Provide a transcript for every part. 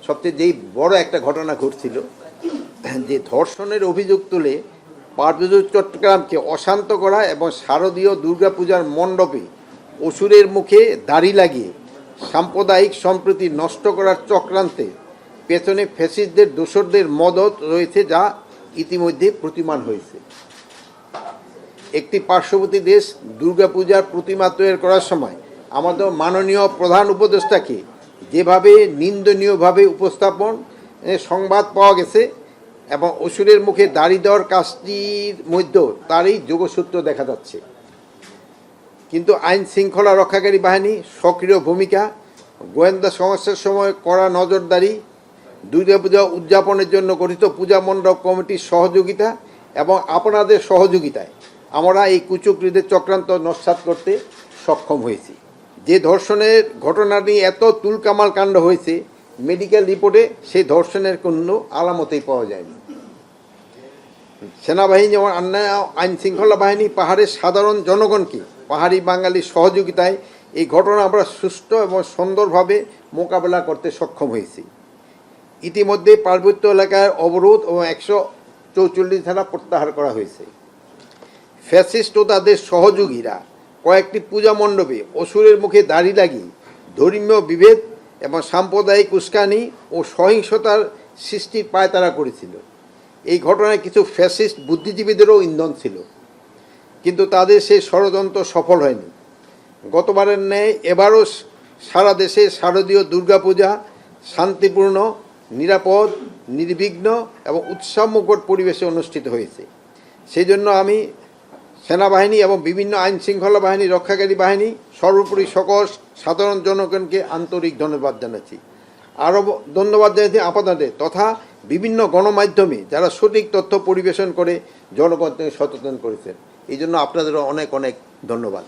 সবচেয়ে যেই বড় একটা ঘটনা ঘটছিল যে ধর্ষণের অভিযোগ তুলে পার্বত্য চট্টগ্রামকে অশান্ত করা এবং শারদীয় দুর্গাপূজার মণ্ডপে অসুরের মুখে দাড়ি লাগিয়ে সাম্প্রদায়িক সম্প্রীতি নষ্ট করার চক্রান্তে পেছনে ফ্যাসিস্টদের দোসরদের মদত রয়েছে, যা ইতিমধ্যে প্রতিমান হয়েছে। একটি পার্শ্ববর্তী দেশ দুর্গাপূজার প্রতিমা তৈরি করার সময় আমাদের মাননীয় প্রধান উপদেষ্টাকে যেভাবে নিন্দনীয়ভাবে উপস্থাপন সংবাদ পাওয়া গেছে এবং অসুরের মুখে দাড়ি দেওয়ার কাজটির মধ্যেও তারই যোগসূত্র দেখা যাচ্ছে। কিন্তু আইন শৃঙ্খলা রক্ষাকারী বাহিনী সক্রিয় ভূমিকা, গোয়েন্দা সমস্যার সময় কড়া নজরদারি, দুর্গাপূজা উদযাপনের জন্য গঠিত পূজা মণ্ডপ কমিটির সহযোগিতা এবং আপনাদের সহযোগিতায় আমরা এই কুচক্রীদের চক্রান্ত নস্যাৎ করতে সক্ষম হয়েছি। যে ধর্ষণের ঘটনাটি এত তুলকামাল কাণ্ড হয়েছে, মেডিকেল রিপোর্টে সেই ধর্ষণের কোনো আলামতেই পাওয়া যায়নি। সেনাবাহিনী যেমন আইন শৃঙ্খলা বাহিনী পাহাড়ের সাধারণ জনগণকে পাহাড়ি বাঙালির সহযোগিতায় এই ঘটনা আমরা সুষ্ঠু এবং সুন্দরভাবে মোকাবেলা করতে সক্ষম হয়েছি। ইতিমধ্যে পার্বত্য এলাকার অবরোধ ও 144 ধারা প্রত্যাহার করা হয়েছে। ফ্যাসিস্ট ও তাদের সহযোগীরা কয়েকটি পূজা মণ্ডপে অসুরের মুখে দাড়ি লাগিয়ে ধর্মীয় বিভেদ এবং সাম্প্রদায়িক উস্কানি ও সহিংসতার সৃষ্টির পায়তারা করেছিল। এই ঘটনায় কিছু ফ্যাসিস্ট বুদ্ধিজীবীদেরও ইন্ধন ছিল, কিন্তু তাদের সেই ষড়যন্ত্র সফল হয়নি। গতবারের ন্যায় এবারও সারা দেশে শারদীয় দুর্গাপূজা শান্তিপূর্ণ, নিরাপদ, নির্বিঘ্ন এবং উৎসবমুখর পরিবেশে অনুষ্ঠিত হয়েছে। সেই জন্য আমি সেনাবাহিনী এবং বিভিন্ন আইন শৃঙ্খলা বাহিনী, রক্ষাকারী বাহিনী, সর্বোপরি সকল সাধারণ জনগণকে আন্তরিক ধন্যবাদ জানাচ্ছি। আরও ধন্যবাদ জানাচ্ছি আপনাদের তথা বিভিন্ন গণমাধ্যমে যারা সঠিক তথ্য পরিবেশন করে জনগণকে সচেতন করেছেন। এই জন্য আপনাদেরও অনেক অনেক ধন্যবাদ।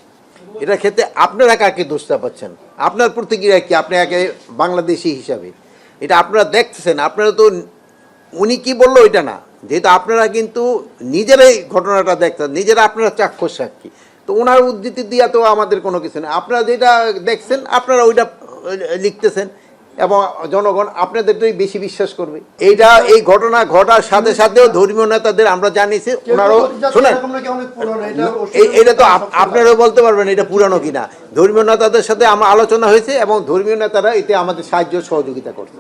এটার ক্ষেত্রে আপনারা কাকে দোষটা পাচ্ছেন? আপনার প্রতিক্রিয়া কি? আপনি একে বাংলাদেশি হিসাবে এটা আপনারা দেখতেছেন, আপনারা তো উনি কি বললো ওইটা না, যেহেতু আপনারা কিন্তু নিজেরাই ঘটনাটা দেখতেন, নিজেরা আপনারা চাক্ষুষ সাক্ষী, তো ওনার উদ্ধৃতি দিয়া তো আমাদের কোনো কিছু নেই। আপনারা যেটা দেখছেন আপনারা ওইটা লিখতেছেন এবং জনগণ আপনাদেরটাই বেশি বিশ্বাস করবে। এই ঘটনা ঘটার সাথে সাথেও ধর্মীয় নেতাদের আমরা জানিয়েছি, ওনারাও শোনেন, এটা তো আপনারাও বলতে পারবেন এটা পুরানো কিনা। ধর্মীয় নেতাদের সাথে আমার আলোচনা হয়েছে এবং ধর্মীয় নেতারা এতে আমাদের সাহায্য সহযোগিতা করছে।